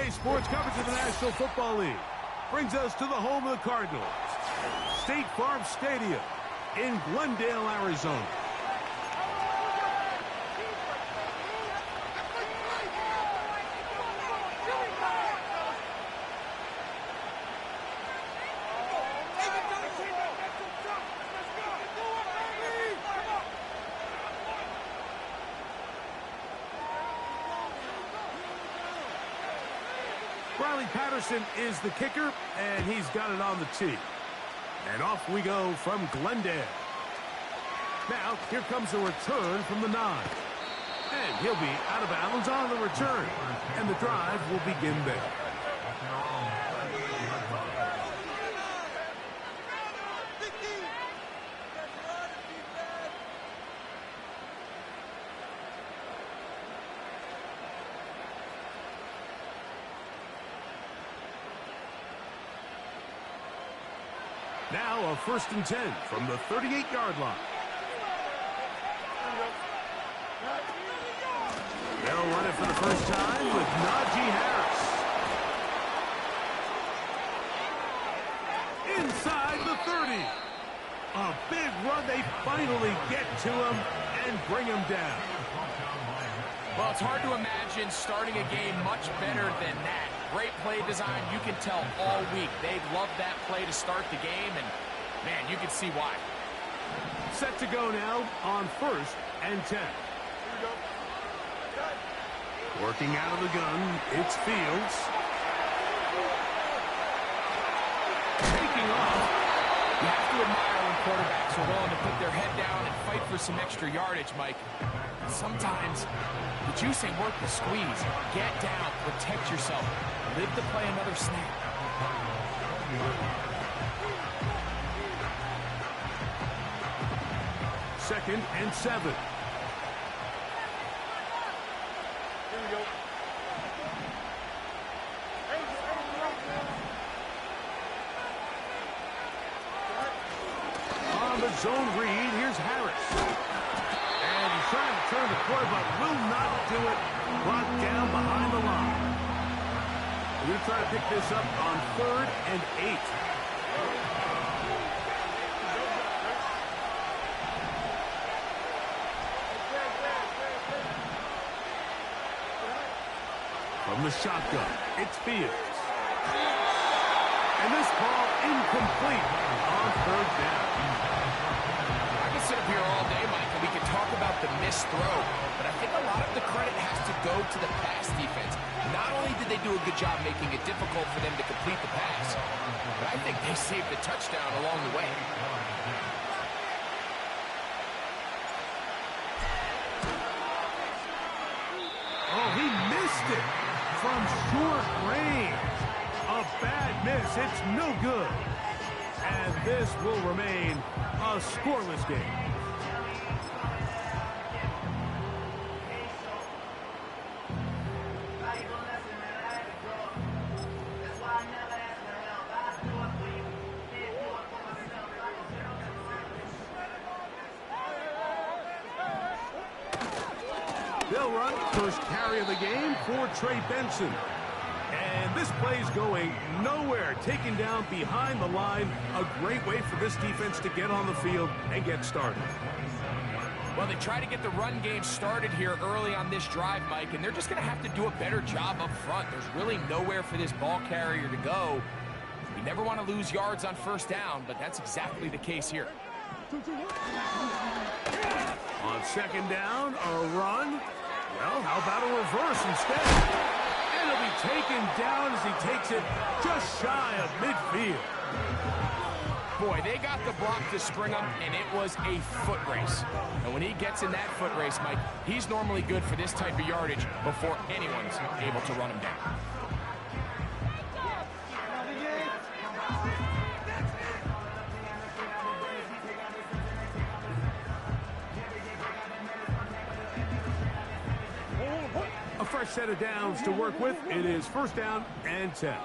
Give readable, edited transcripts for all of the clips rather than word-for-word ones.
NBA sports coverage of the National Football League brings us to the home of the Cardinals, State Farm Stadium in Glendale, Arizona. Riley Patterson is the kicker, and he's got it on the tee. And off we go from Glendale. Now, here comes a return from the 9. And he'll be out of bounds on the return. And the drive will begin there. Now a 1st and 10 from the 38-yard line. They'll run it for the first time with Najee Harris. Inside the 30. A big run. They finally get to him and bring him down. Well, it's hard to imagine starting a game much better than that. Great play design. You can tell all week they love that play to start the game, and, man, you can see why. Set to go now on 1st and 10. Working out of the gun, it's Fields. Taking off. You have to admire when quarterbacks are willing to put their head down and fight for some extra yardage, Mike. Sometimes the juice ain't worth the squeeze. Get down, protect yourself, live to play another snap. 2nd and 7. Here we go. On the zone read, here's Harris. And he's trying to turn the corner, but will not do it. Brought down behind the line. We're going to try to pick this up on 3rd and 8. From the shotgun, it's Fields. And this ball incomplete on 3rd down. I can sit up here all day, Mike, and we can talk about the missed throw, but I think a lot of the credit has to go to the pass defense. Not only did they do a good job making it difficult for them to complete the pass, but I think they saved the touchdown along the way. Oh, he missed it from short range. A bad miss. It's no good. And this will remain a scoreless game. They'll run first carry of the game for Trey Benson. And this play's going nowhere. Taken down behind the line. A great way for this defense to get on the field and get started. Well, they try to get the run game started here early on this drive, Mike, and they're just going to have to do a better job up front. There's really nowhere for this ball carrier to go. You never want to lose yards on 1st down, but that's exactly the case here. On 2nd down, a run. Well, how about a reverse instead? And he'll be taken down as he takes it just shy of midfield. Boy, they got the block to spring him, and it was a foot race. And when he gets in that foot race, Mike, he's normally good for this type of yardage before anyone's able to run him down. A fresh set of downs to work with. It is 1st down and 10.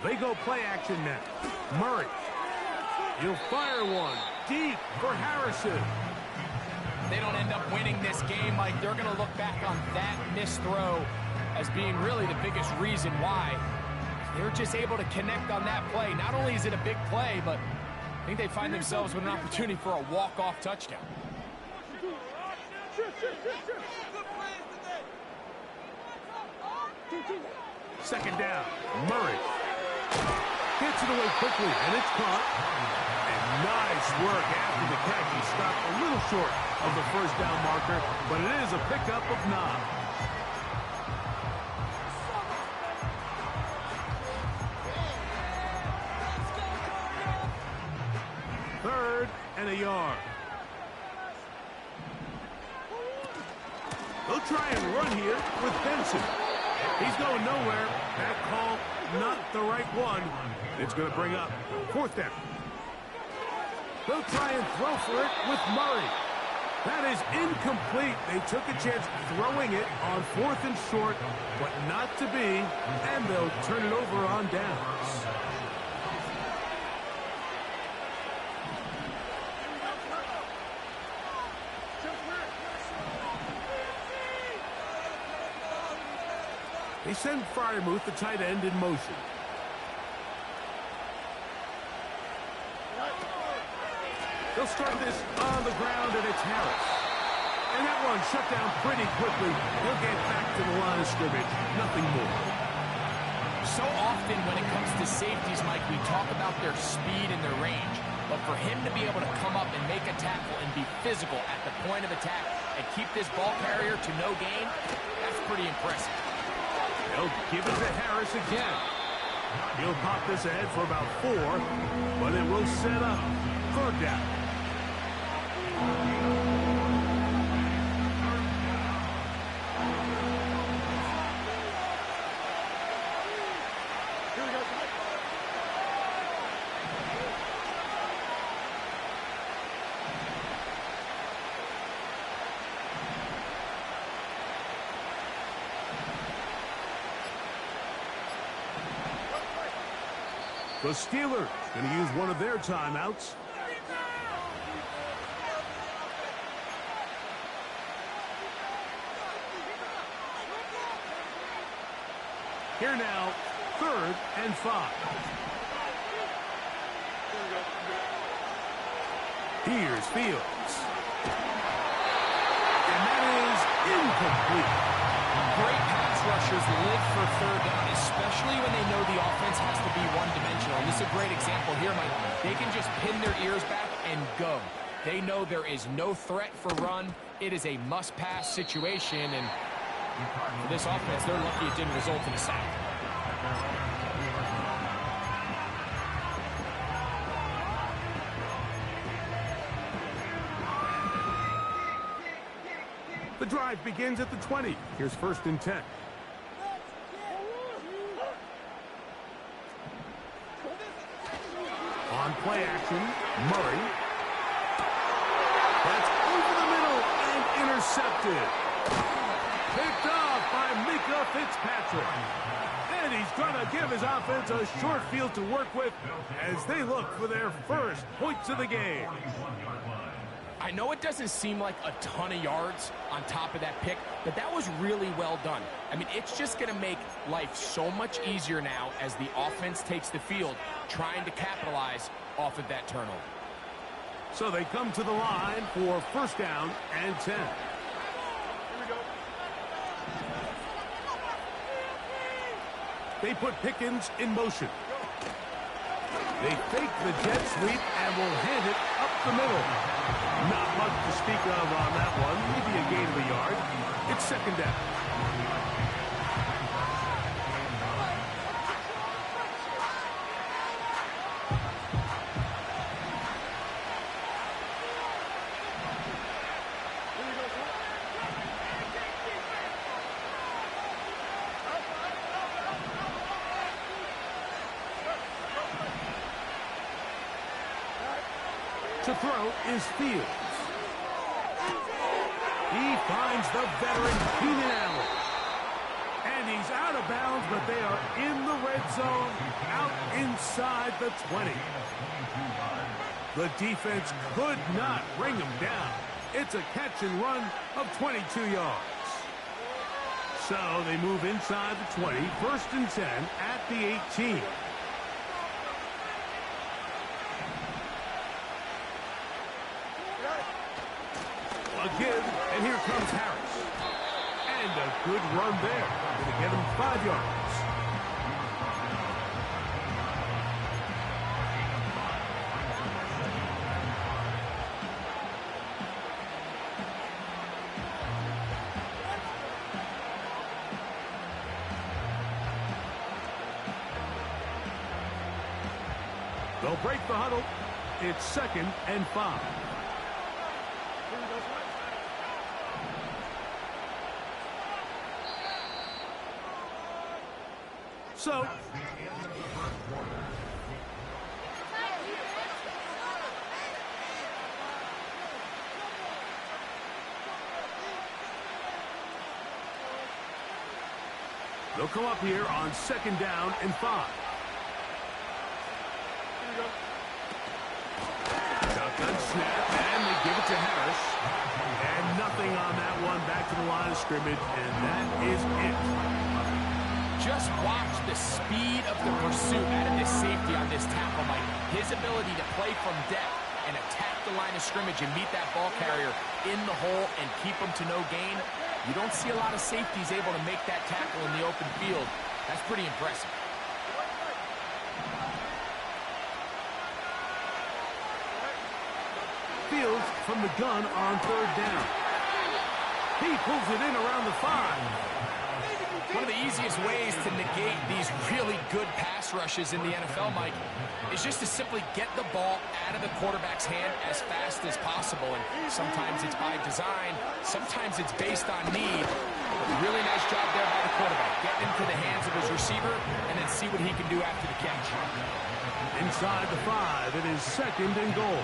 They go play action now. Murray. He'll fire one deep for Harrison. They don't end up winning this game, Mike. They're going to look back on that missed throw as being really the biggest reason why they're just able to connect on that play. Not only is it a big play, but I think they find themselves with an opportunity for a walk-off touchdown. Second down, Murray. Gets it away quickly, and it's caught. And nice work after the catch. He stopped a little short of the first down marker, but it is a pickup of 9. Third and a yard. They'll try and run here with Benson. He's going nowhere. That call, not the right one. It's going to bring up 4th down. They'll try and throw for it with Murray. That is incomplete. They took a chance throwing it on 4th and short, but not to be, and they'll turn it over on downs. They send Freiermuth, the tight end, in motion. They'll start this on the ground, and it's Harris. And that one shut down pretty quickly. He'll get back to the line of scrimmage. Nothing more. So often when it comes to safeties, Mike, we talk about their speed and their range. But for him to be able to come up and make a tackle and be physical at the point of attack and keep this ball carrier to no gain, that's pretty impressive. They'll give it to Harris again. He'll pop this ahead for about 4, but it will set up 3rd down. The Steelers going to use one of their timeouts. Here now, 3rd and 5. Here's Fields. And that is incomplete. Great pass rushers live for 3rd down, especially when they know the offense has to be one-dimensional. And this is a great example here, Mike. They can just pin their ears back and go. They know there is no threat for run. It is a must-pass situation, and for this offense, they're lucky it didn't result in a sack. The drive begins at the 20. Here's 1st and 10. On play action, Murray. That's over the middle and intercepted. Picked off by Mika Fitzpatrick. And he's going to give his offense a short field to work with as they look for their first points of the game. I know it doesn't seem like a ton of yards on top of that pick, but that was really well done. I mean, it's just going to make life so much easier now as the offense takes the field, trying to capitalize off of that turnover. So they come to the line for 1st down and 10. Here we go. They put Pickens in motion. They fake the jet sweep and will hand it up the middle. Not much to speak of on that one. Maybe a gain of a yard. It's 2nd down. To throw is Fields. He finds the veteran Keenan Allen. And he's out of bounds, but they are in the red zone, out inside the 20. The defense could not bring him down. It's a catch and run of 22 yards. So they move inside the 20, 1st and 10 at the 18. A give, and here comes Harris. And a good run there. Going to get him 5 yards. They'll break the huddle. It's 2nd and 5. So, they'll come up here on 2nd down and 5. Shotgun snap, and they give it to Harris. And nothing on that one. Back to the line of scrimmage, and that is it. Just watch the speed of the pursuit out of this safety on this tackle, Mike. His ability to play from depth and attack the line of scrimmage and meet that ball carrier in the hole and keep him to no gain. You don't see a lot of safeties able to make that tackle in the open field. That's pretty impressive. Fields from the gun on 3rd down. He pulls it in around the 5. One of the easiest ways to negate these really good pass rushes in the NFL, Mike, is just to simply get the ball out of the quarterback's hand as fast as possible. And sometimes it's by design, sometimes it's based on need. But really nice job there by the quarterback. Getting into the hands of his receiver and then see what he can do after the catch. Inside the 5, it is 2nd and goal.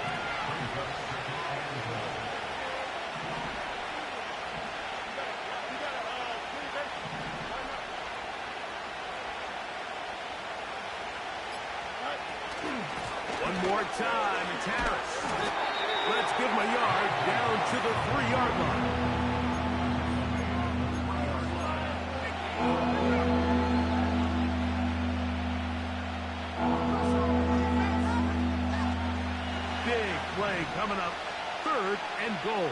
One more time, it's Harris. Let's give him a yard down to the 3-yard line. Big play coming up, 3rd and goal.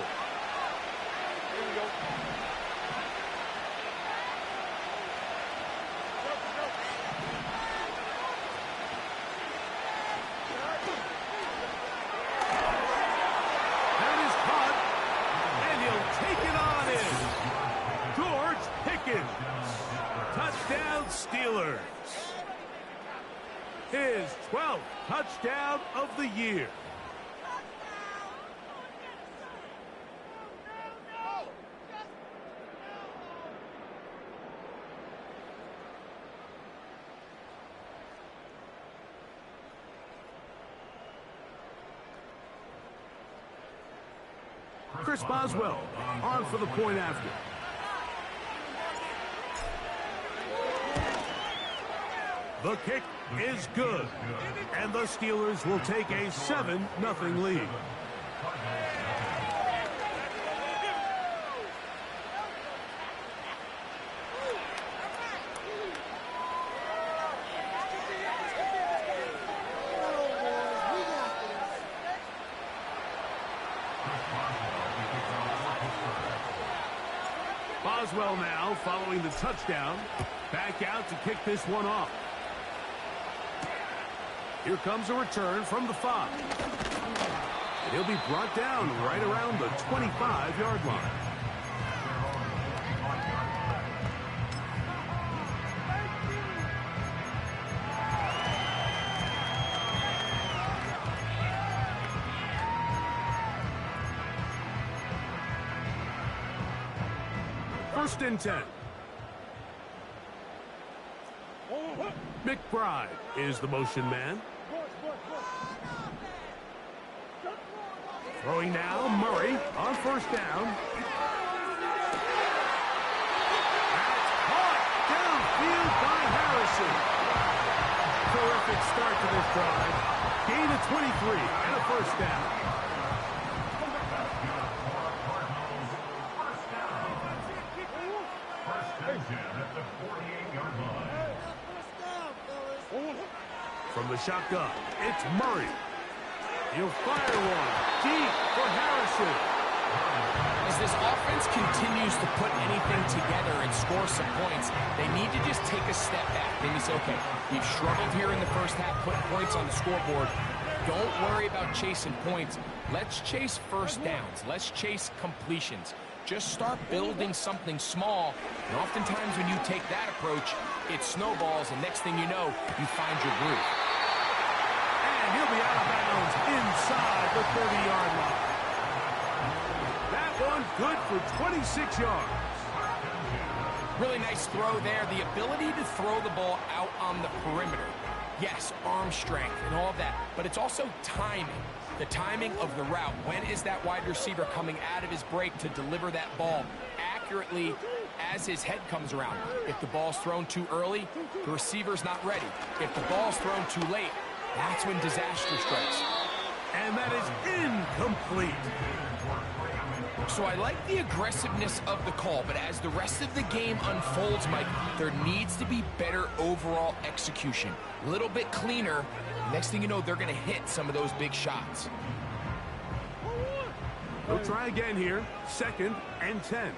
Here we go. Touchdown Steelers. His 12th touchdown of the year. Chris Boswell on for the point after. The kick is good, and the Steelers will take a 7-0 lead. Boswell now following the touchdown. Back out to kick this one off. Here comes a return from the 5. And he'll be brought down right around the 25-yard line. First and 10. McBride is the motion man. Throwing now, Murray on 1st down. That's caught downfield by Harrison. Terrific start to this drive. Gain of 23 and a 1st down. From the shotgun, it's Murray. He'll fire one deep for Harrison. As this offense continues to put anything together and score some points, they need to just take a step back. Maybe say, okay, we've struggled here in the first half, put points on the scoreboard. Don't worry about chasing points. Let's chase first downs. Let's chase completions. Just start building something small. And oftentimes when you take that approach, it snowballs, and next thing you know, you find your groove. And he'll be out of bounds inside the 30-yard line. That one good for 26 yards. Really nice throw there. The ability to throw the ball out on the perimeter. Yes, arm strength and all that, but it's also timing. The timing of the route. When is that wide receiver coming out of his break to deliver that ball accurately as his head comes around? If the ball's thrown too early, the receiver's not ready. If the ball's thrown too late, that's when disaster strikes. And that is incomplete. So I like the aggressiveness of the call, but as the rest of the game unfolds, Mike, there needs to be better overall execution. A little bit cleaner. Next thing you know, they're going to hit some of those big shots. We'll try again here. 2nd and 10.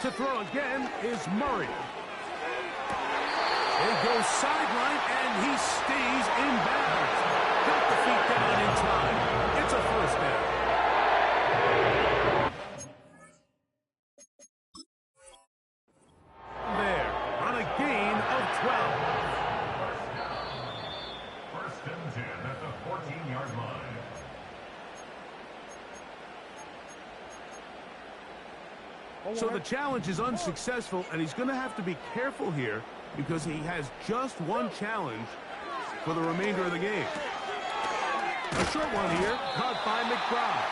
To throw again is Murray. It goes sideline, and he stays in bounds. Got the feet down in time. It's a first down. There, on a gain of 12. First and 10 at the 14-yard line. So the challenge is unsuccessful, and he's going to have to be careful here because he has just one challenge for the remainder of the game. A short one here, caught by McBride.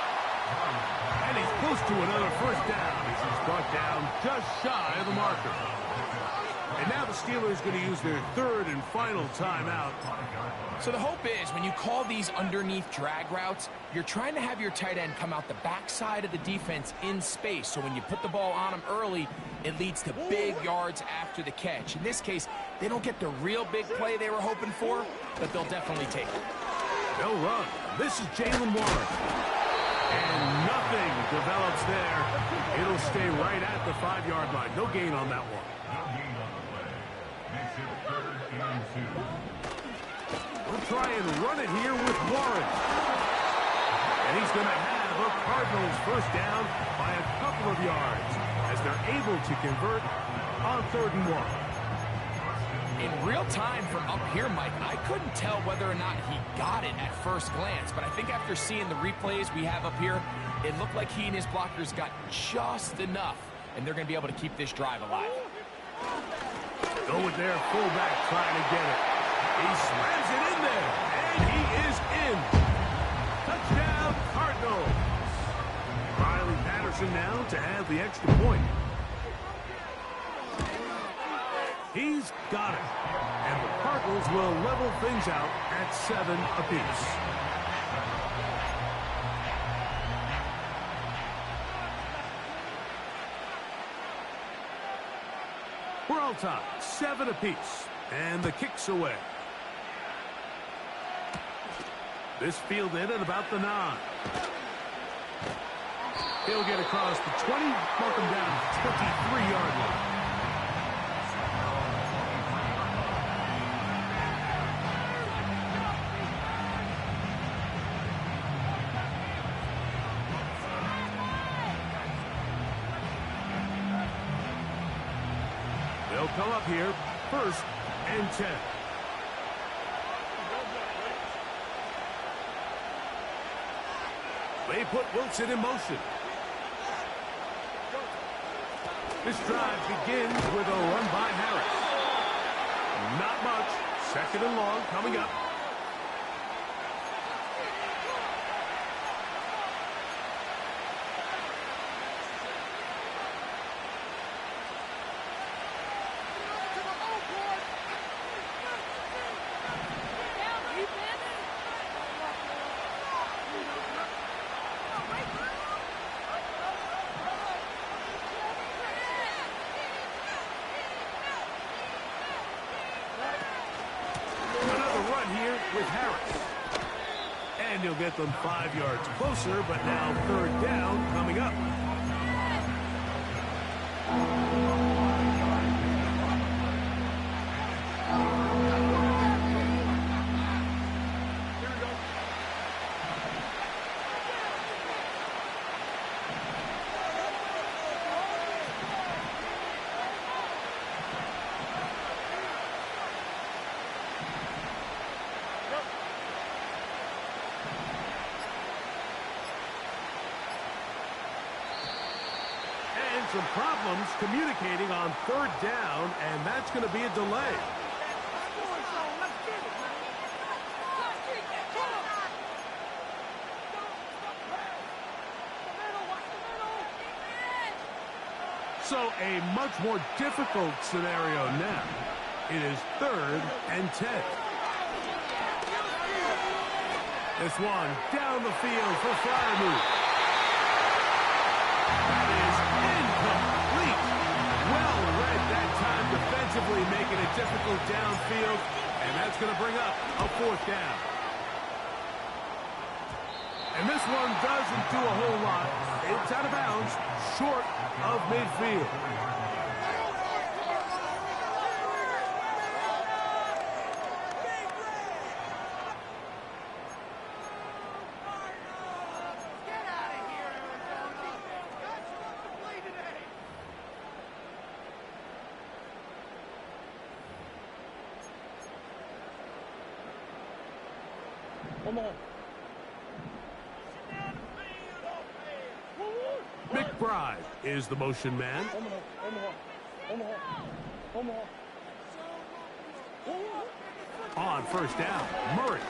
And he's close to another first down as he's brought down just shy of the marker. And now the Steelers are going to use their 3rd and final timeout. So the hope is when you call these underneath drag routes, you're trying to have your tight end come out the backside of the defense in space. So when you put the ball on him early, it leads to big yards after the catch. In this case, they don't get the real big play they were hoping for, but they'll definitely take it. They'll run. This is Jalen Warren. And nothing develops there. It'll stay right at the 5-yard line. No gain on that one. No gain on the play. Makes it 3rd and 2. We'll try and run it here with Warren. And he's going to have a Cardinals first down by a couple of yards as they're able to convert on 3rd and 1. In real time from up here, Mike, I couldn't tell whether or not he got it at first glance, but I think after seeing the replays we have up here, it looked like he and his blockers got just enough, and they're going to be able to keep this drive alive. Go with their fullback trying to get it. He slams it in there, and he is in. Touchdown, Cardinals. Riley Patterson now to add the extra point. He's got it. And the Cardinals will level things out at 7 apiece. We're all tied, 7 apiece. And the kick's away. This fielded at about the 9. He'll get across the 20, mark him down at the 23-yard line. They'll come up here, 1st and 10. They put Wilson in motion. This drive begins with a run by Harris. Not much. 2nd and long coming up. run here with Harris. And he'll get them 5 yards closer, but now third down coming up. Some problems communicating on third down, and that's going to be a delay. So a much more difficult scenario now. It is 3rd and 10. This one down the field for Freiermuth. That is incomplete. Well read that time defensively, making it difficult downfield, and that's going to bring up a 4th down. And this one doesn't do a whole lot. It's out of bounds, short of midfield. McBride is the motion man. On first down, Murray.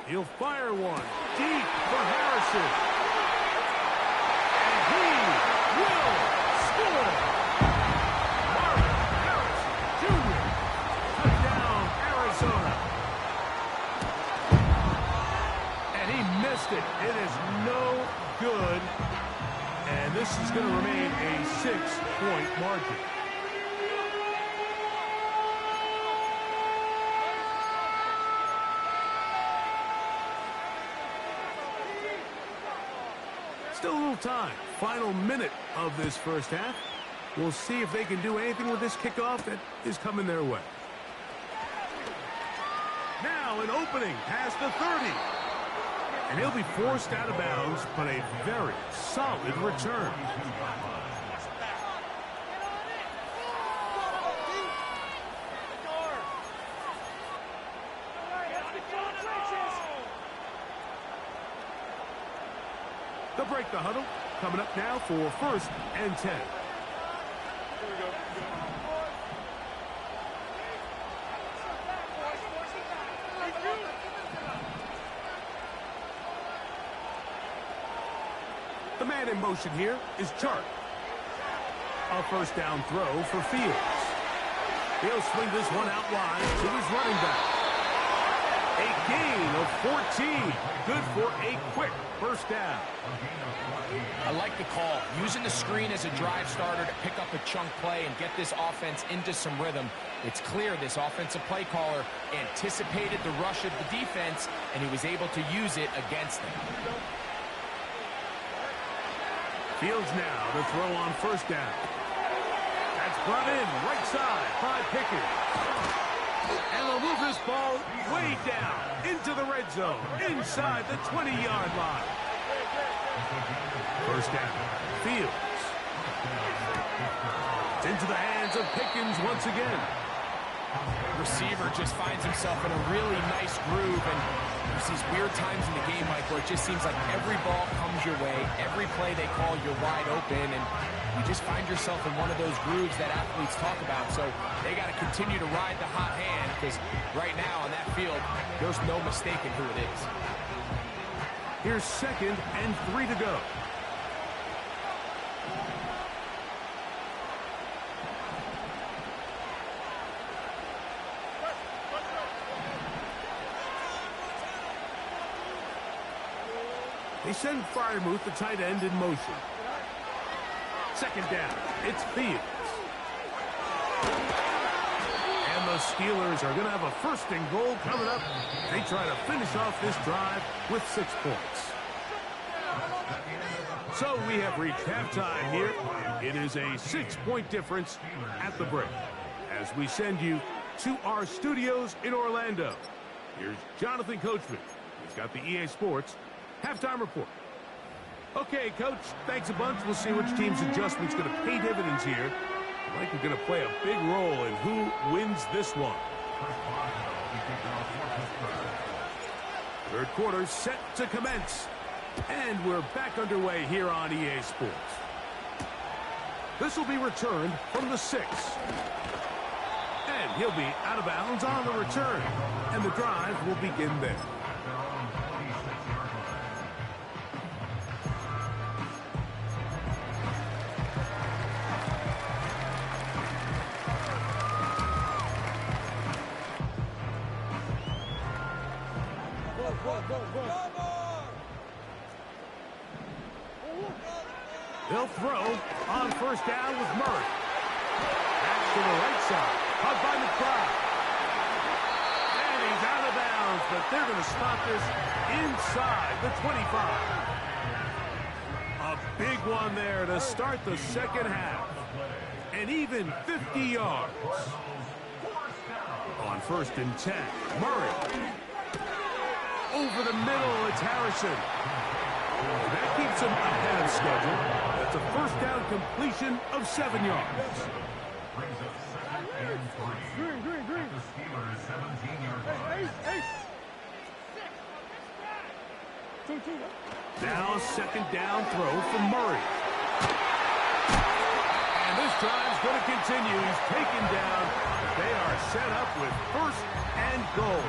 He'll fire one deep for Harrison. And he will score. Marvin Harrison Jr. Touchdown, Arizona. And he missed it. It is no good. And this is going to remain a 6-point margin. Still a little time. Final minute of this first half. We'll see if they can do anything with this kickoff that is coming their way. Now an opening past the 30. And he'll be forced out of bounds, but a very solid return. They'll break the huddle. Coming up now for 1st and 10. The man in motion here is Chark. A first down throw for Fields. He'll swing this one out wide to his running back. A gain of 14. Good for a quick first down. I like the call. Using the screen as a drive starter to pick up a chunk play and get this offense into some rhythm. It's clear this offensive play caller anticipated the rush of the defense, and he was able to use it against them. Fields now to throw on first down. That's brought in right side by Pickett. And they'll move this ball way down into the red zone, inside the 20-yard line. First down, Fields. It's into the hands of Pickens once again. Receiver just finds himself in a really nice groove, and there's these weird times in the game, Mike, where it just seems like every ball comes your way, every play they call, you're wide open, and you just find yourself in one of those grooves that athletes talk about. So they got to continue to ride the hot hand, because right now on that field, there's no mistaking who it is. Here's 2nd and 3 to go. They send Freiermuth, the tight end, in motion. 2nd down. It's Fields. And the Steelers are going to have a first and goal coming up. They try to finish off this drive with 6 points. So we have reached halftime here. It is a 6-point difference at the break. As we send you to our studios in Orlando, here's Jonathan Coachman. He's got the EA Sports halftime report. Okay, Coach, thanks a bunch. We'll see which team's adjustment's going to pay dividends here. I think we're going to play a big role in who wins this one. Third quarter set to commence. And we're back underway here on EA Sports. This will be returned from the 6. And he'll be out of bounds on the return. And the drive will begin there. They'll throw on first down with Murray. Back to the right side. Caught by McBride. And he's out of bounds, but they're going to stop this inside the 25. A big one there to start the second half. And even 50 yards. On first and 10, Murray. Over the middle, it's Harrison. That keeps him ahead of schedule. That's a first down completion of 7 yards. Brings up 2nd and 3. Green. The Steelers 17-yard line. Now second down throw from Murray. And this drive's going to continue. He's taken down. They are set up with first and goal.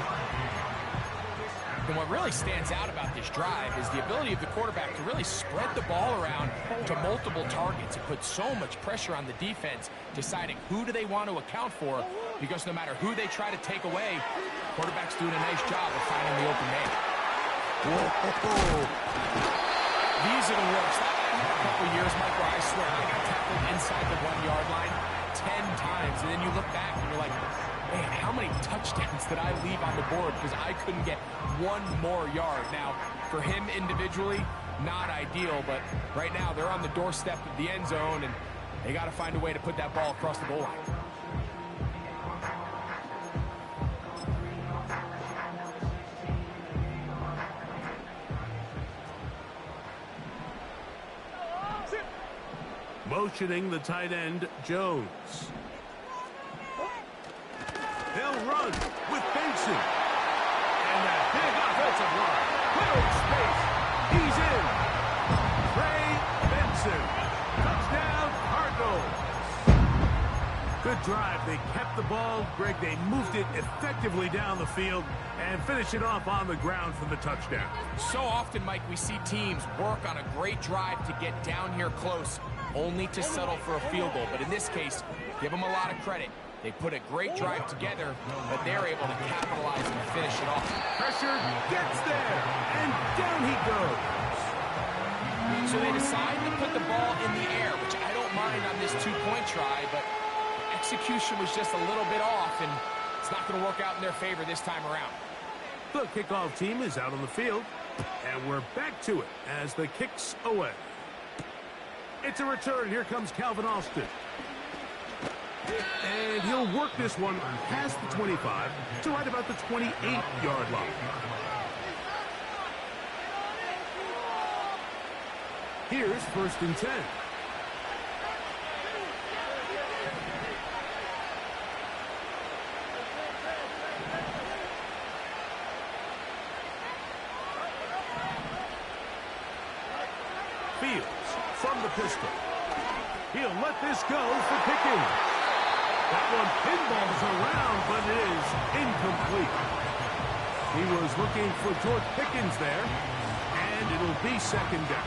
And what really stands out about this drive is the ability of the quarterback to really spread the ball around to multiple targets. It puts so much pressure on the defense, deciding who do they want to account for, because no matter who they try to take away, quarterback's doing a nice job of finding the open man. Whoa. These are the worst. I had a couple years, Mike, where I swear I got tackled inside the 1-yard line 10 times, and then you look back and you're like, man, how many touchdowns did I leave on the board because I couldn't get one more yard? Now, for him individually, not ideal, but right now they're on the doorstep of the end zone, and they got to find a way to put that ball across the goal line. Motioning the tight end, Jones. They'll run with Benson. And that big offensive line. Clearing space. He's in. Trey Benson. Touchdown, Cardinals. Good drive. They kept the ball. Greg, they moved it effectively down the field and finish it off on the ground for the touchdown. So often, Mike, we see teams work on a great drive to get down here close, only to settle for a field goal. But in this case, give them a lot of credit. They put a great drive together, but they're able to capitalize and finish it off. Pressure gets there, and down he goes. So they decide to put the ball in the air, which I don't mind on this 2-point try, but the execution was just a little bit off, and it's not going to work out in their favor this time around. The kickoff team is out on the field, and we're back to it as the kick's away. It's a return. Here comes Calvin Austin. And he'll work this one past the 25 to right about the 28-yard line. Here's first and 10. Fields from the pistol. He'll let this go for Pickens. That one pinballs around, but it is incomplete. He was looking for George Pickens there, and it'll be second down.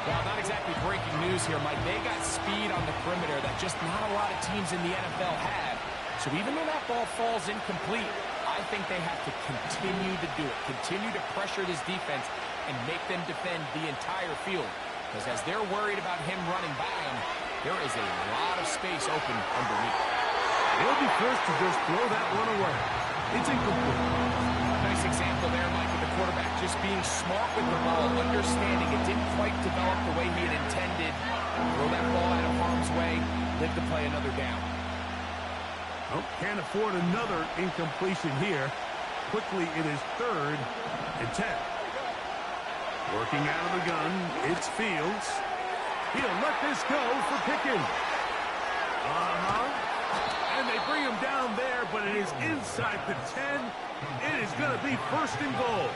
Well, not exactly breaking news here, Mike. They got speed on the perimeter that just not a lot of teams in the NFL have. So even though that ball falls incomplete, I think they have to continue to do it, continue to pressure this defense and make them defend the entire field. Because as they're worried about him running by them, there is a lot of space open underneath. He'll be forced to just throw that one away. It's incomplete. Nice example there, Mike, of the quarterback just being smart with the ball, understanding it didn't quite develop the way he had intended. Throw that ball out of harm's way, live to play another down. Oh, can't afford another incompletion here. Quickly, it is 3rd and 10. Working out of the gun, it's Fields. He'll let this go for Pickens. And they bring him down there, but it is inside the 10. It is going to be 1st and goal.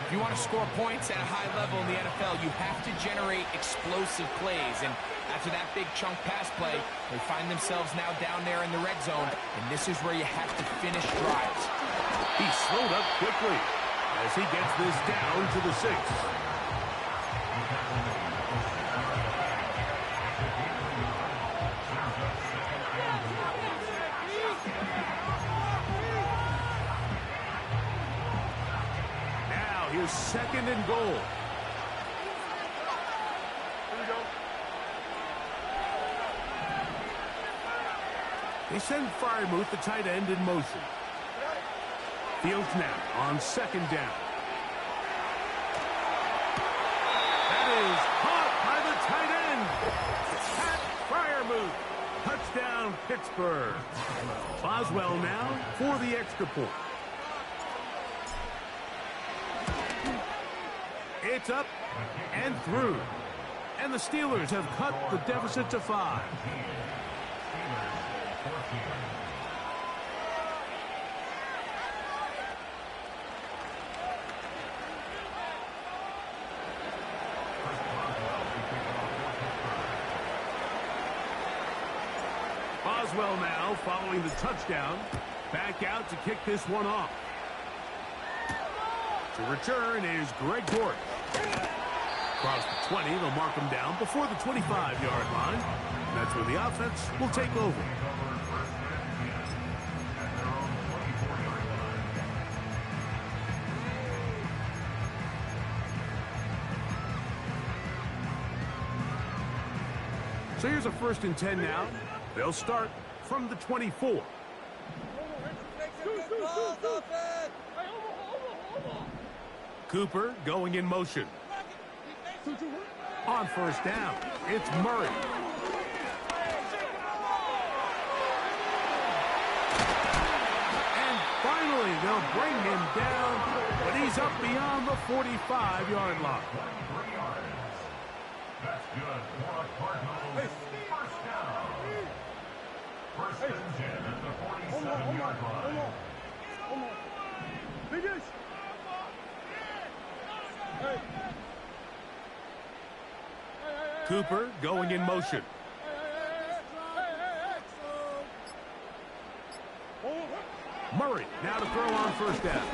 If you want to score points at a high level in the NFL, you have to generate explosive plays. And after that big chunk pass play, they find themselves now down there in the red zone, and this is where you have to finish drives. He slowed up quickly as he gets this down to the 6. Now here's 2nd and goal. Here we go. They send Freiermuth, the tight end, in motion. Fields now on 2nd down. That is caught by the tight end. Pat Freiermuth. Touchdown, Pittsburgh. Boswell now for the extra point. It's up and through. And the Steelers have cut the deficit to 5. Boswell now following the touchdown. Back out to kick this one off. To return is Greg Gordon. Across the 20, they'll mark him down before the 25-yard line. That's where the offense will take over. So here's a 1st and 10 now. They'll start from the 24. Cooper going in motion. On 1st down, it's Murray. And finally, they'll bring him down, but he's up beyond the 45-yard line. That's good for a Cardinals. 1st down. 1st and 10 at the 47-yard line. Finish. Hey. Cooper going in motion. Murray now to throw on 1st down.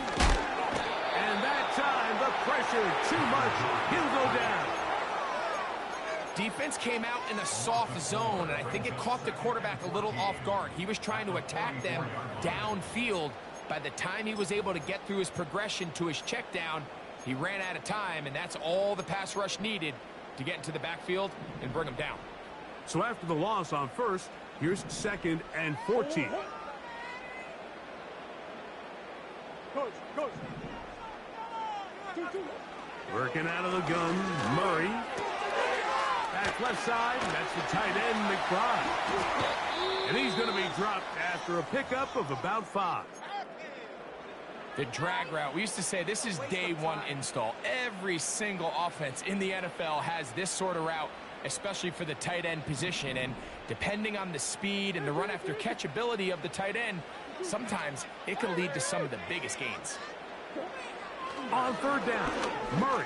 And that time, the pressure too much. He'll go down. Defense came out in a soft zone, and I think it caught the quarterback a little off guard. He was trying to attack them downfield. By the time he was able to get through his progression to his check down, he ran out of time, and that's all the pass rush needed to get into the backfield and bring him down. So after the loss on 1st, here's 2nd and 14. Coach. Working out of the gun, Murray. Back left side, that's the tight end, McBride. And he's going to be dropped after a pickup of about 5. The drag route. We used to say this is day 1 install. Every single offense in the NFL has this sort of route, especially for the tight end position. And depending on the speed and the run after catch ability of the tight end, sometimes it can lead to some of the biggest gains. On 3rd down, Murray.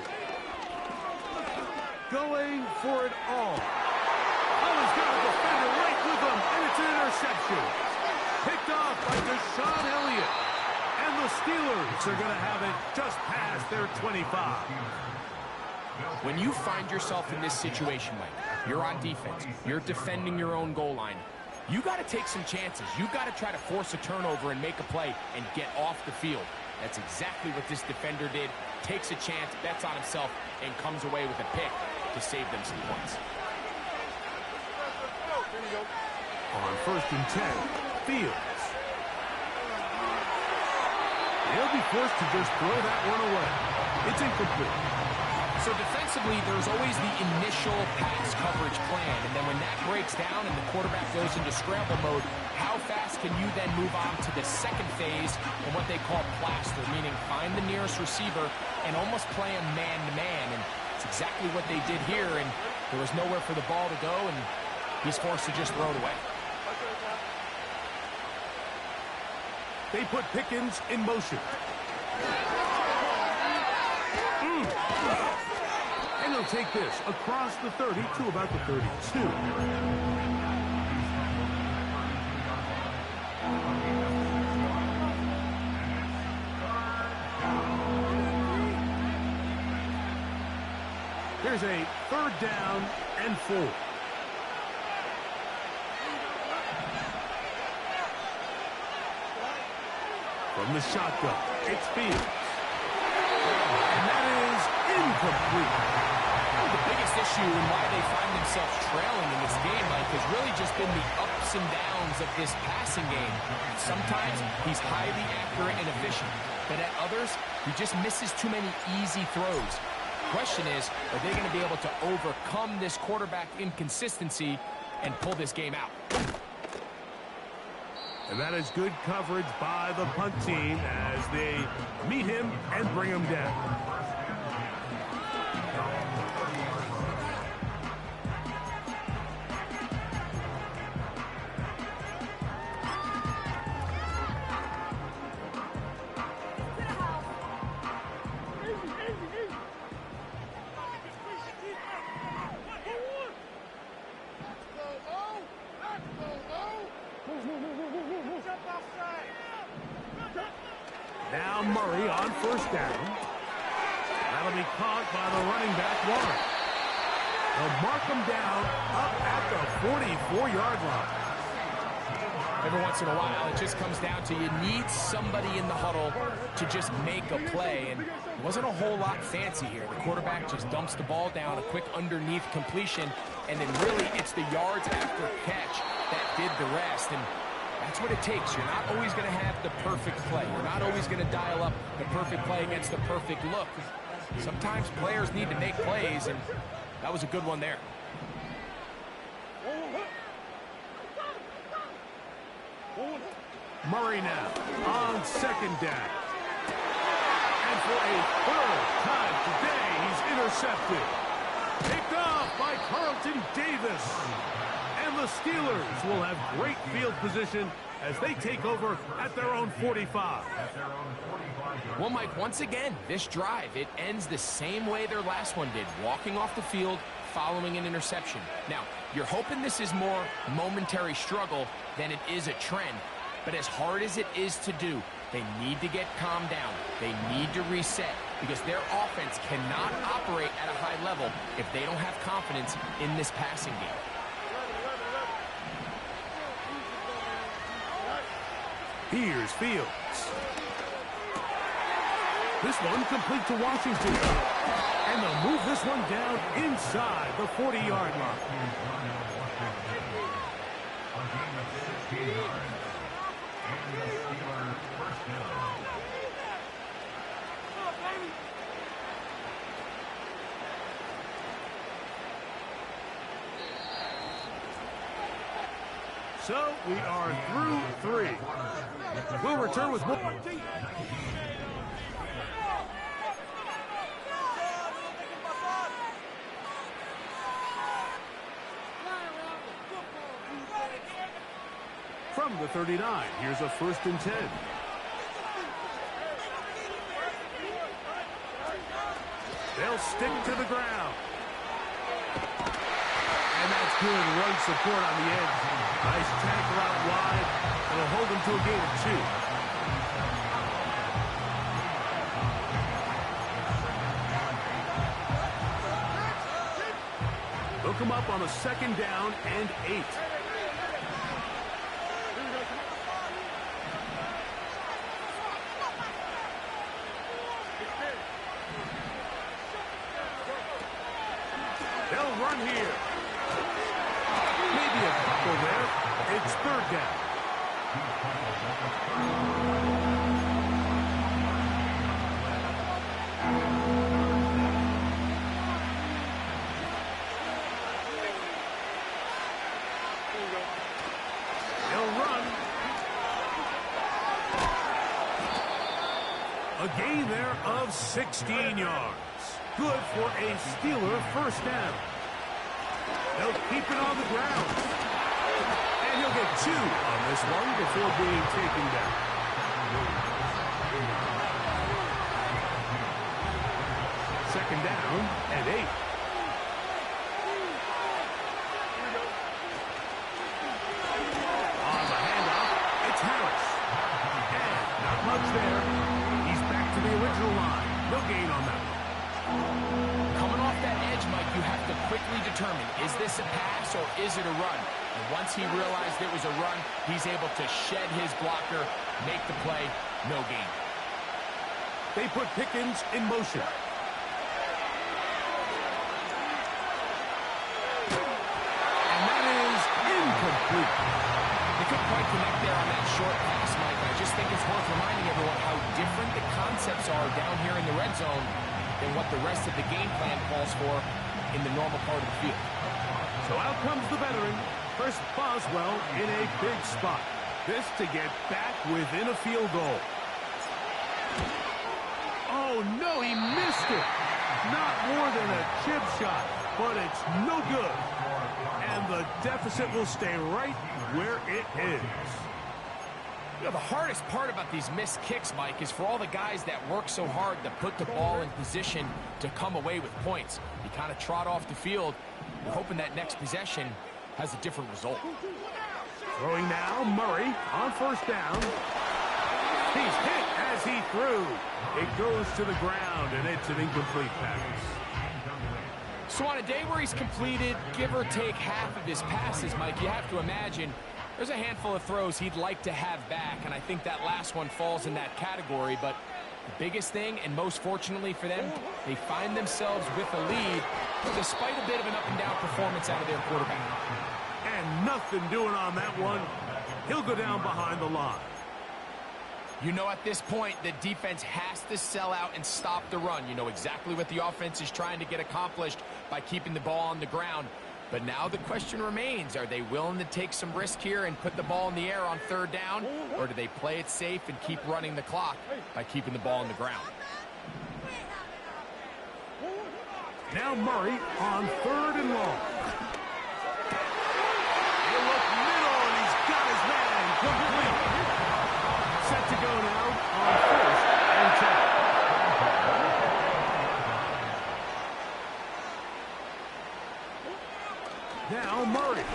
Going for it all. Oh, he's got a defender right with him, and it's an interception. Picked off by Deshaun Elliott. And the Steelers are going to have it just past their 25. When you find yourself in this situation, Mike, you're on defense, you're defending your own goal line, you got to take some chances. You got to try to force a turnover and make a play and get off the field. That's exactly what this defender did. Takes a chance, bets on himself, and comes away with a pick to save them some points. On 1st and 10, Fields. He'll be forced to just throw that one away. It's incomplete. So defensively, there's always the initial pass coverage plan, and then when that breaks down and the quarterback goes into scramble mode, how fast can you then move on to the second phase and what they call plaster, meaning find the nearest receiver and almost play him man-to-man, and it's exactly what they did here, and there was nowhere for the ball to go, and he's forced to just throw it away. They put Pickens in motion. And he'll take this across the 30 to about the 32. Here's a 3rd down and 4. From the shotgun, it's Fields. And that is incomplete. The biggest issue and why they find themselves trailing in this game, Mike, has really just been the ups and downs of this passing game. Sometimes he's highly accurate and efficient, but at others, he just misses too many easy throws. Question is, are they going to be able to overcome this quarterback inconsistency and pull this game out? And that is good coverage by the punt team as they meet him and bring him down. Now Murray on 1st down. That'll be caught by the running back, Warren. They'll mark him down up at the 44-yard line. Every once in a while, it just comes down to you need somebody in the huddle to just make a play, and it wasn't a whole lot fancy here. The quarterback just dumps the ball down, a quick underneath completion, and then really it's the yards after catch that did the rest, and that's what it takes. You're not always going to have the perfect play. You're not always going to dial up the perfect play against the perfect look. Sometimes players need to make plays, and that was a good one there. Murray now on 2nd down. And for a 3rd time today, he's intercepted. Picked off by Carlton Davis. And the Steelers will have great field position as they take over at their own 45. Well, Mike, once again, this drive, it ends the same way their last one did, walking off the field, following an interception. Now, you're hoping this is more momentary struggle than it is a trend, but as hard as it is to do, they need to get calmed down. They need to reset because their offense cannot operate at a high level if they don't have confidence in this passing game. Here's Fields. This one complete to Washington. And they'll move this one down inside the 40-yard line. So we are through 3. We'll return with more. From the 39, here's a 1st and 10. They'll stick to the ground. And that's good run support on the edge. Nice tackle out wide. It'll hold them to a gain of 2. They'll come up on a 2nd down and 8. They'll run here. Maybe a couple there. It's It's third down. He'll run. A gain there of 16 yards. Good for a Steeler first down. They'll keep it on the ground. And he'll get 2 on this one before being taken down. Second down and 8. On the handoff, it's Harris. And not much there. He's back to the original line. No gain on that one. Coming off that edge, Mike, you have to quickly determine, is this a pass or is it a run? And once he realized it was a run, he's able to shed his blocker, make the play, no gain. They put Pickens in motion. And that is incomplete. They couldn't quite connect there on that short pass, Mike. I just think it's worth reminding everyone how different the concepts are down here in the red zone than what the rest of the game plan calls for in the normal part of the field. So out comes the veteran, Chris Boswell, in a big spot. This to get back within a field goal. Oh, no, he missed it. Not more than a chip shot, but it's no good. And the deficit will stay right where it is. You know, the hardest part about these missed kicks, Mike, is for all the guys that work so hard to put the ball in position to come away with points. You kind of trot off the field, you're hoping that next possession has a different result. Throwing now, Murray on first down. He's hit as he threw. It goes to the ground, and it's an incomplete pass. So on a day where he's completed, give or take half of his passes, Mike, you have to imagine there's a handful of throws he'd like to have back, and I think that last one falls in that category. But the biggest thing, and most fortunately for them, they find themselves with a lead despite a bit of an up-and-down performance out of their quarterback. And nothing doing on that one. He'll go down behind the line. You know, at this point, the defense has to sell out and stop the run. You know exactly what the offense is trying to get accomplished by keeping the ball on the ground. But now the question remains, are they willing to take some risk here and put the ball in the air on third down? Or do they play it safe and keep running the clock by keeping the ball on the ground? Now Murray on third and long. He'll look middle, and he's got his man complete. Set to go now on first and 10. Now Murray.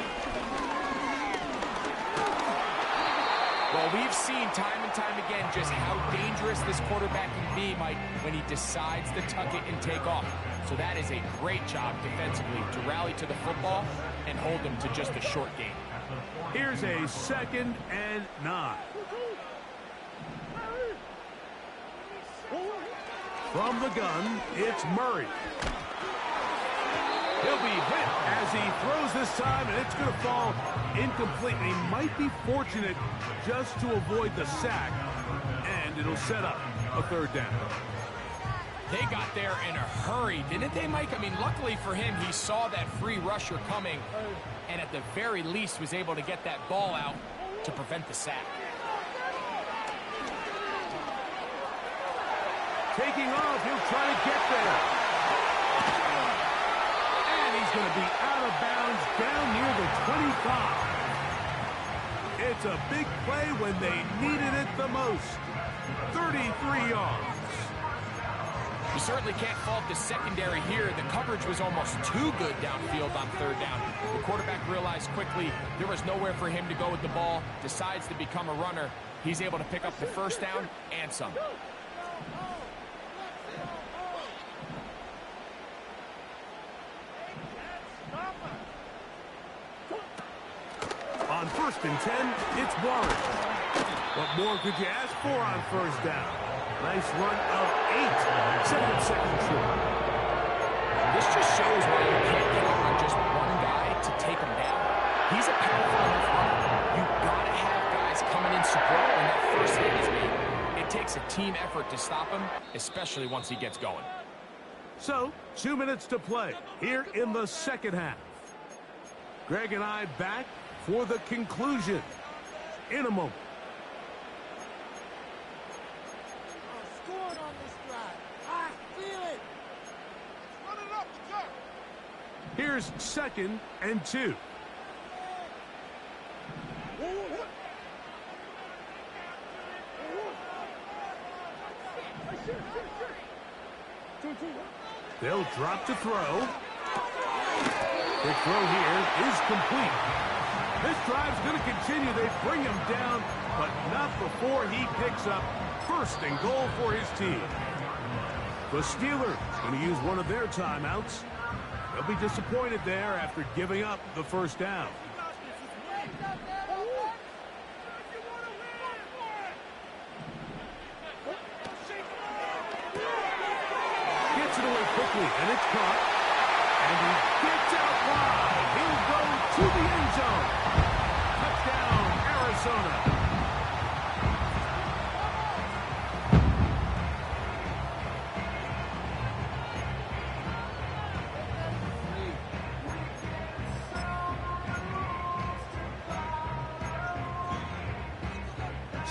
Well, we've seen time and time again just how dangerous this quarterback can be, Mike, when he decides to tuck it and take off. So that is a great job defensively to rally to the football and hold them to just a short game. Here's a 2nd and 9. From the gun, it's Murray. He'll be hit as he throws this time, and it's going to fall incomplete. And he might be fortunate just to avoid the sack, and it'll set up a third down. They got there in a hurry, didn't they, Mike? I mean, luckily for him, he saw that free rusher coming, and at the very least was able to get that ball out to prevent the sack. Taking off, he'll try to get there. And he's going to be out of bounds down near the 25. It's a big play when they needed it the most. 33 yards. You certainly can't fault the secondary here. The coverage was almost too good downfield on third down. The quarterback realized quickly there was nowhere for him to go with the ball, decides to become a runner. He's able to pick up the first down and some. On first and 10, it's Warren. What more could you ask for on first down? Nice run of 8. Setting up second and short. This just shows why you can't count on just one guy to take him down. He's a powerful enough runner You gotta have guys coming in support when that first hit is made. It takes a team effort to stop him, especially once he gets going. So, 2 minutes to play here in the second half. Greg and I back for the conclusion in a moment. Scoring on this drive. I feel it. Run it up the gut. Here's 2nd and 2. They'll drop to throw. The throw here is complete. This drive's going to continue. They bring him down, but not before he picks up 1st and goal for his team. The Steelers going to use one of their timeouts. They'll be disappointed there after giving up the 1st down. Gets it away quickly, and it's caught. And he gets out wide. He'll go to the end zone. Touchdown, Arizona.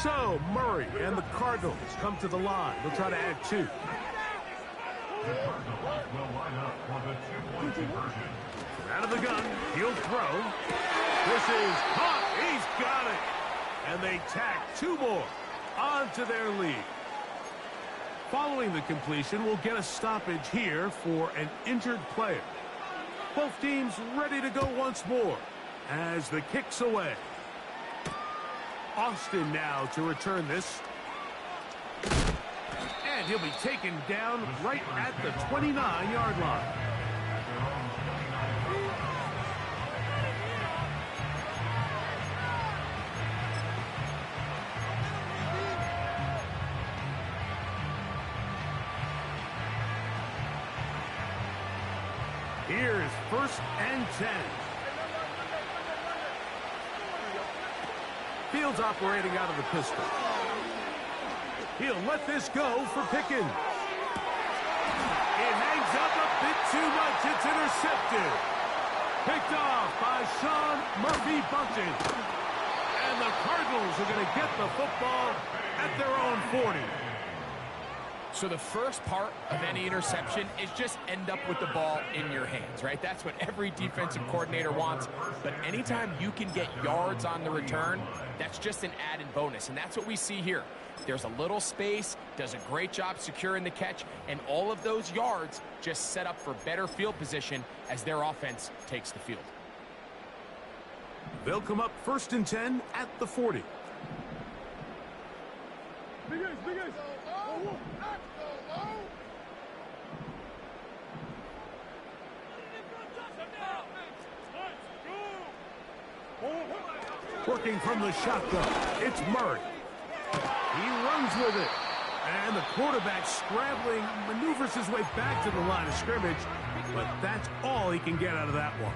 So, Murray and the Cardinals come to the line. They'll try to add 2. The Cardinals will line up for the two-point conversion. Out of the gun, he'll throw. This is caught. He's got it. And they tack 2 more onto their lead. Following the completion, we'll get a stoppage here for an injured player. Both teams ready to go once more as the kick's away. Austin now to return this. And he'll be taken down right at the 29-yard line. Here's 1st and 10. Fields operating out of the pistol. He'll let this go for Pickens. It hangs up a bit too much. It's intercepted. Picked off by Sean Murphy-Bunting. And the Cardinals are going to get the football at their own 40. So the first part of any interception is just end up with the ball in your hands, right? That's what every defensive coordinator wants. But anytime you can get yards on the return, that's just an added bonus. And that's what we see here. There's a little space, does a great job securing the catch, and all of those yards just set up for better field position as their offense takes the field. They'll come up 1st and 10 at the 40. Big Ace, Big Ace. Working from the shotgun, it's Murray. He runs with it. And the quarterback scrambling, maneuvers his way back to the line of scrimmage. But that's all he can get out of that one.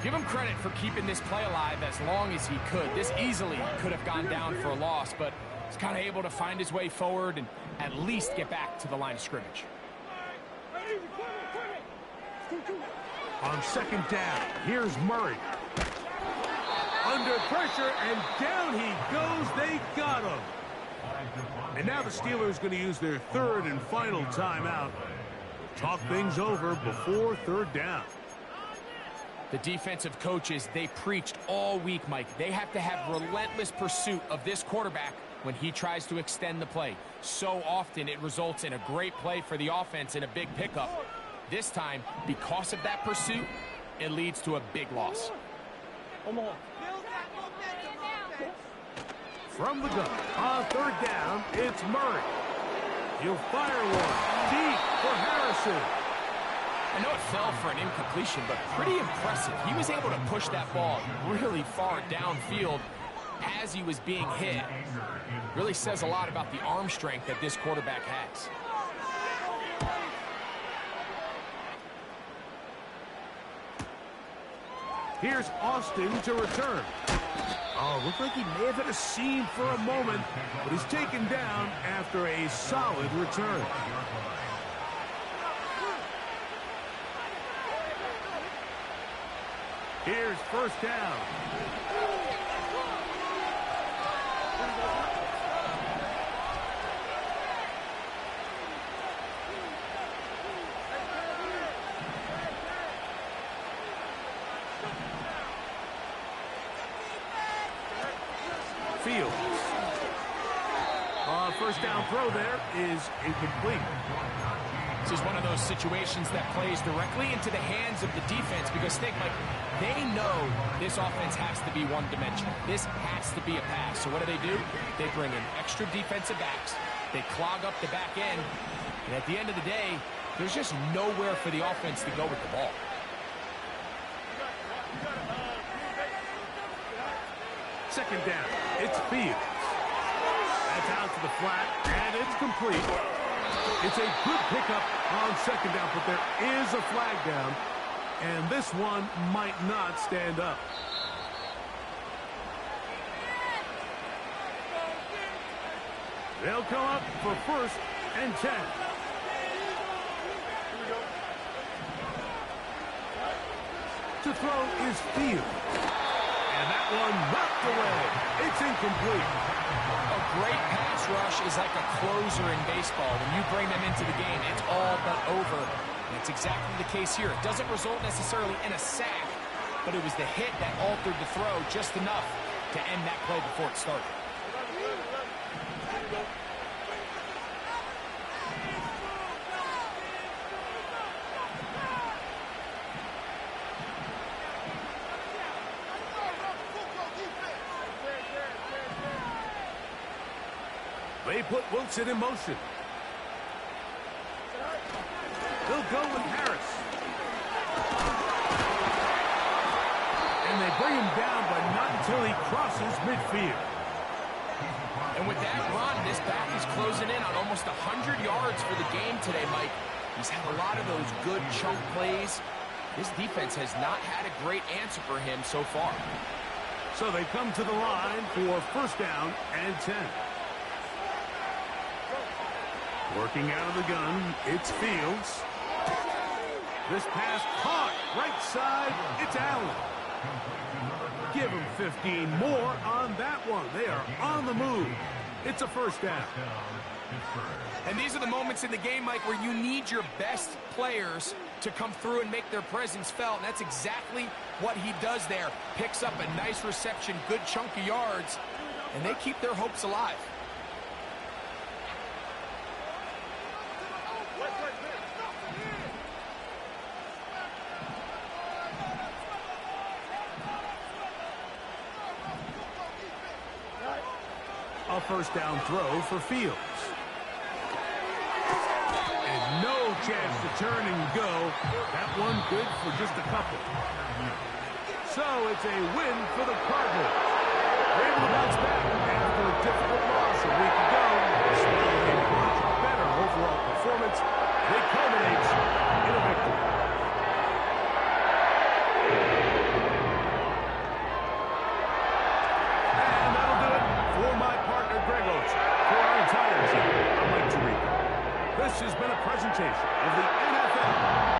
Give him credit for keeping this play alive as long as he could. This easily could have gone down for a loss, but he's kind of able to find his way forward and at least get back to the line of scrimmage. On 2nd down, here's Murray. Under pressure, and down he goes. They got him. And now the Steelers going to use their 3rd and final timeout. Talk things over before 3rd down. The defensive coaches, they preached all week, Mike. They have to have relentless pursuit of this quarterback when he tries to extend the play. So often it results in a great play for the offense and a big pickup. This time, because of that pursuit, it leads to a big loss. From the gun, on 3rd down, it's Murray. He'll fire one deep for Harrison. I know it fell for an incompletion, but pretty impressive. He was able to push that ball really far downfield as he was being hit. Really says a lot about the arm strength that this quarterback has. Here's Austin to return. Oh, looked like he may have hit a seam for a moment, but he's taken down after a solid return. Here's first down. Fields. First down throw there is incomplete. This is one of those situations that plays directly into the hands of the defense because think, Mike, they know this offense has to be one-dimensional. This has to be a pass. So what do? They bring in extra defensive backs. They clog up the back end. And at the end of the day, there's just nowhere for the offense to go with the ball. Second down. It's Fields. That's out to the flat, and it's complete. It's a good pickup on second down, but there is a flag down, and this one might not stand up. They'll come up for first and 10. To throw is Fields. And that one knocked away. It's incomplete. A great pass rush is like a closer in baseball. When you bring them into the game, it's all but over. And it's exactly the case here. It doesn't result necessarily in a sack, but it was the hit that altered the throw just enough to end that play before it started. They put Wilson in motion. They'll go with Harris. And they bring him down, but not until he crosses midfield. And with that run, this back is closing in on almost 100 yards for the game today, Mike. He's had a lot of those good chunk plays. This defense has not had a great answer for him so far. So they come to the line for first down and 10. Working out of the gun, it's Fields. This pass caught right side. It's Allen. Give him 15 more on that one. They are on the move. It's a first down. And these are the moments in the game, Mike, where you need your best players to come through and make their presence felt. And that's exactly what he does there. Picks up a nice reception, good chunk of yards, and they keep their hopes alive. A first down throw for Fields. And no chance to turn and go. That one good for just a couple. So it's a win for the Cardinals. They're able to bounce back after a difficult loss a week ago. Despite a much better overall performance, they culminate in a victory. This has been a presentation of the NFL